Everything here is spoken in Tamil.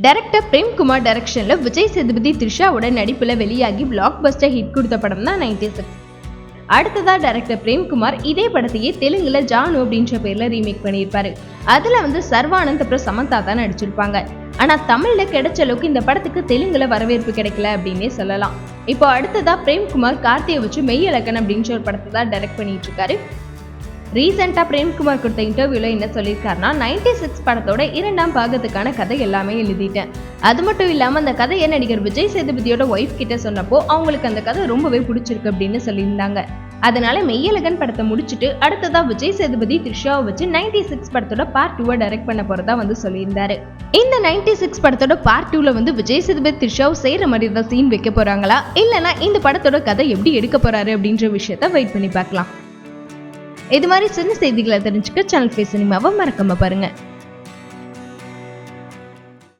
டைரக்டர் பிரேம்குமார் டைரக்ஷன்ல விஜய் சேதுபதி த்ரிஷாவோட நடிப்புல வெளியாகி பிளாக் பஸ்டர் ஹிட் கொடுத்த படம் தான் 96. அடுத்ததா டைரக்டர் பிரேம்குமார் இதே படத்தையே தெலுங்குல ஜானு அப்படின்ற பேர்ல ரீமேக் பண்ணியிருப்பாரு. அதுல சர்வானந்த் அப்புறம் சமந்தா தான் நடிச்சிருப்பாங்க. ஆனா தமிழ்ல கிடைச்ச அளவுக்கு இந்த படத்துக்கு தெலுங்குல வரவேற்பு கிடைக்கல அப்படின்னே சொல்லலாம். இப்போ அடுத்ததா பிரேம்குமார் கார்த்தியை வச்சு மெய்யழகன் அப்படின்ற ஒரு படத்தை தான் டைரக்ட் பண்ணிட்டு இருக்காரு. ரீசெண்டா பிரேம்குமார் கொடுத்த இன்டர்வியூல என்ன சொல்லியிருக்காருன்னா, 96 படத்தோட 2ஆம் பாகத்துக்கான கதை எல்லாமே எழுதிட்டேன். அது மட்டும் இல்லாம அந்த கதையை நடிகர் விஜய் சேதுபதியோட ஒய்ஃப் கிட்ட சொன்னப்போ அவங்களுக்கு அந்த கதை ரொம்பவே பிடிச்சிருக்கு அப்படின்னு சொல்லியிருந்தாங்க. அதனால மெய்யழகன் படத்தை முடிச்சுட்டு அடுத்ததா விஜய் சேதுபதி த்ரிஷாவை வச்சு 96 படத்தோட பார்ட் 2 டைரக்ட் பண்ண போறதா சொல்லியிருந்தாரு. இந்த 96 படத்தோட பார்ட் 2ல விஜய் சேதுபதி த்ரிஷாவை செய்யற மாதிரி தான் சீன் வைக்க போறாங்களா, இல்லைன்னா இந்த படத்தோட கதை எப்படி எடுக்க போறாரு அப்படின்ற விஷயத்த வெயிட் பண்ணி பார்க்கலாம். இது மாதிரி சின்ன செய்திகளை தெரிஞ்சுக்க சேனல் ஃபேஸ் சினிமாவை மறக்காம பாருங்க.